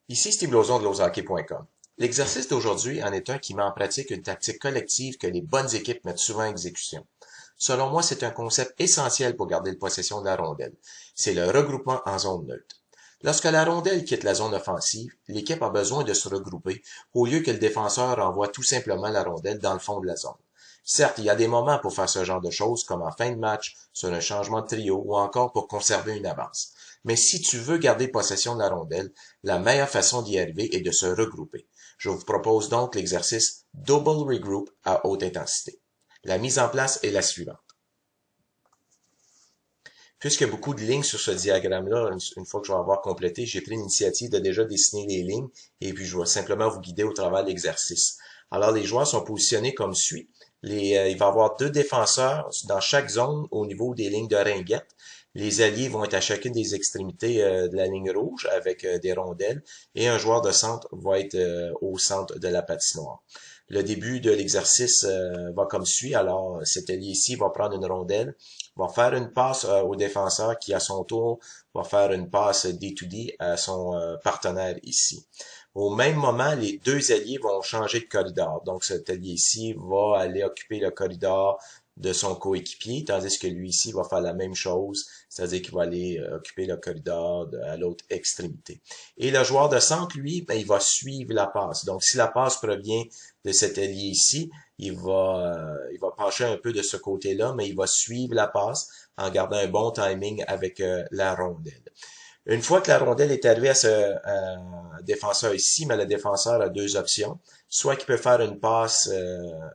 Ici Steve Lauzon de lozhockey.com. L'exercice d'aujourd'hui en est un qui met en pratique une tactique collective que les bonnes équipes mettent souvent en exécution. Selon moi, c'est un concept essentiel pour garder la possession de la rondelle. C'est le regroupement en zone neutre. Lorsque la rondelle quitte la zone offensive, l'équipe a besoin de se regrouper au lieu que le défenseur envoie tout simplement la rondelle dans le fond de la zone. Certes, il y a des moments pour faire ce genre de choses, comme en fin de match, sur un changement de trio ou encore pour conserver une avance. Mais si tu veux garder possession de la rondelle, la meilleure façon d'y arriver est de se regrouper. Je vous propose donc l'exercice Double Regroup à haute intensité. La mise en place est la suivante. Puisqu'il y a beaucoup de lignes sur ce diagramme-là, une fois que je vais avoir complété, j'ai pris l'initiative de déjà dessiner les lignes et puis je vais simplement vous guider au travers de l'exercice. Alors, les joueurs sont positionnés comme suit. Il va y avoir deux défenseurs dans chaque zone au niveau des lignes de ringuette. Les alliés vont être à chacune des extrémités de la ligne rouge avec des rondelles et un joueur de centre va être au centre de la patinoire. Le début de l'exercice va comme suit. Alors, cet allié ici va prendre une rondelle, va faire une passe au défenseur qui, à son tour, va faire une passe D2D à son partenaire ici. Au même moment, les deux alliés vont changer de corridor. Donc, cet allié ici va aller occuper le corridor de son coéquipier, tandis que lui ici va faire la même chose, c'est-à-dire qu'il va aller occuper le corridor à l'autre extrémité. Et le joueur de centre, lui, ben, il va suivre la passe. Donc, si la passe provient de cet allié ici, il va pencher un peu de ce côté-là, mais il va suivre la passe en gardant un bon timing avec la rondelle. Une fois que la rondelle est arrivée à ce défenseur ici, mais le défenseur a deux options. Soit qu'il peut faire une passe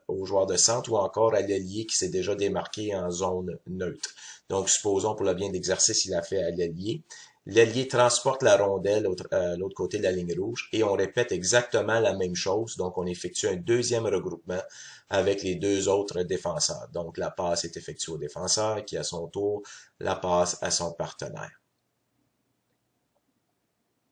au joueur de centre ou encore à l'allié qui s'est déjà démarqué en zone neutre. Donc, supposons pour le bien d'exercice, il a fait à l'allié. L'allié transporte la rondelle à l'autre côté de la ligne rouge et on répète exactement la même chose. Donc, on effectue un deuxième regroupement avec les deux autres défenseurs. Donc, la passe est effectuée au défenseur qui, à son tour, la passe à son partenaire.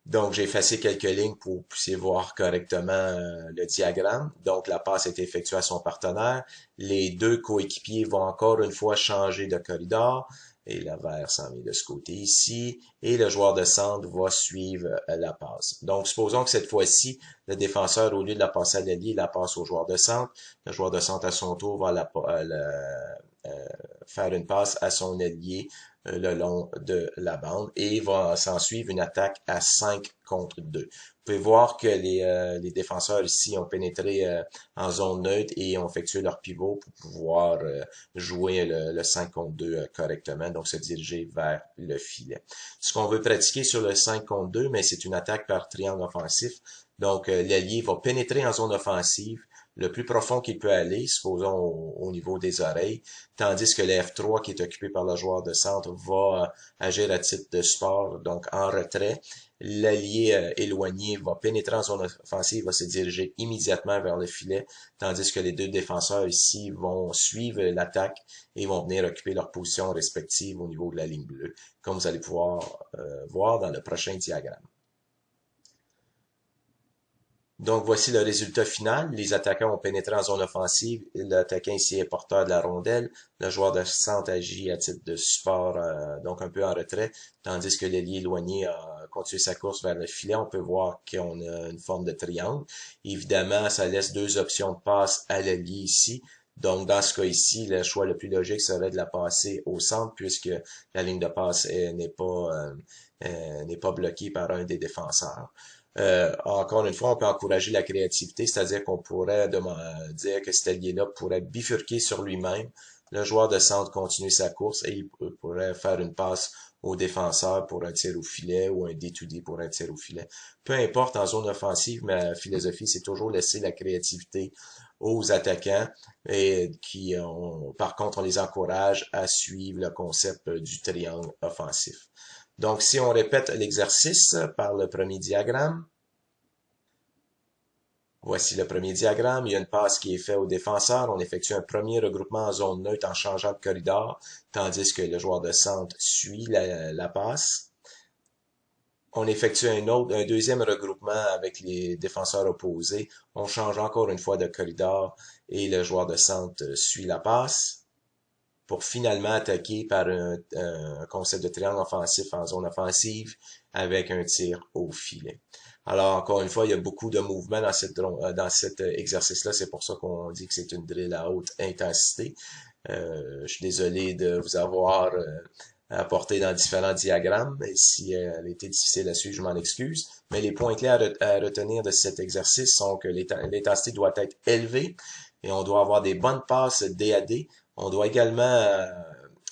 Donc, j'ai effacé quelques lignes pour que vous puissiez voir correctement le diagramme. Donc, la passe est effectuée à son partenaire. Les deux coéquipiers vont encore une fois changer de corridor. Et le vert s'en met de ce côté ici. Et le joueur de centre va suivre la passe. Donc, supposons que cette fois-ci, le défenseur, au lieu de la passer à l'allié, la passe au joueur de centre. Le joueur de centre, à son tour, va faire une passe à son allié le long de la bande et il va s'en suivre une attaque à 5 contre 2. Vous pouvez voir que les défenseurs ici ont pénétré en zone neutre et ont effectué leur pivot pour pouvoir jouer le 5 contre 2 correctement, donc se diriger vers le filet. Ce qu'on veut pratiquer sur le 5 contre 2, mais c'est une attaque par triangle offensif. Donc l'allié va pénétrer en zone offensive le plus profond qu'il peut aller, supposons au niveau des oreilles, tandis que le F3 qui est occupé par le joueur de centre va agir à titre de support, donc en retrait. L'allié éloigné va pénétrer en zone offensive, va se diriger immédiatement vers le filet, tandis que les deux défenseurs ici vont suivre l'attaque et vont venir occuper leur position respective au niveau de la ligne bleue, comme vous allez pouvoir voir dans le prochain diagramme. Donc, voici le résultat final. Les attaquants ont pénétré en zone offensive. L'attaquant ici est porteur de la rondelle. Le joueur de centre agit à titre de support, donc un peu en retrait, tandis que l'ailier éloigné a continué sa course vers le filet. On peut voir qu'on a une forme de triangle. Évidemment, ça laisse deux options de passe à l'ailier ici. Donc, dans ce cas ici, le choix le plus logique serait de la passer au centre, puisque la ligne de passe n'est pas bloquée par un des défenseurs. Encore une fois, on peut encourager la créativité, c'est-à-dire qu'on pourrait dire que cet allié-là pourrait bifurquer sur lui-même. Le joueur de centre continue sa course et il pourrait faire une passe au défenseur pour un tir au filet ou un D2D pour un tir au filet. Peu importe en zone offensive, ma philosophie, c'est toujours laisser la créativité aux attaquants et par contre, on les encourage à suivre le concept du triangle offensif. Donc, si on répète l'exercice par le premier diagramme, voici le premier diagramme. Il y a une passe qui est faite au défenseur. On effectue un premier regroupement en zone neutre en changeant de corridor, tandis que le joueur de centre suit la passe. On effectue un deuxième regroupement avec les défenseurs opposés. On change encore une fois de corridor et le joueur de centre suit la passe. pour finalement attaquer par un concept de triangle offensif en zone offensive avec un tir au filet. Alors, encore une fois, il y a beaucoup de mouvements dans cet exercice-là. C'est pour ça qu'on dit que c'est une drill à haute intensité. Je suis désolé de vous avoir apporté dans différents diagrammes. Et si elle était difficile à suivre, je m'en excuse. Mais les points clés à retenir de cet exercice sont que l'intensité doit être élevée et on doit avoir des bonnes passes DAD. On doit également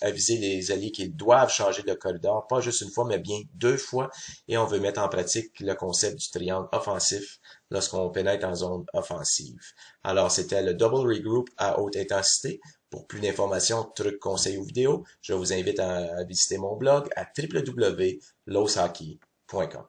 aviser les alliés qu'ils doivent changer de corridor, pas juste une fois, mais bien 2 fois. Et on veut mettre en pratique le concept du triangle offensif lorsqu'on pénètre en zone offensive. Alors, c'était le Double Regroup à haute intensité. Pour plus d'informations, trucs, conseils ou vidéos, je vous invite à visiter mon blog à www.loshockey.com.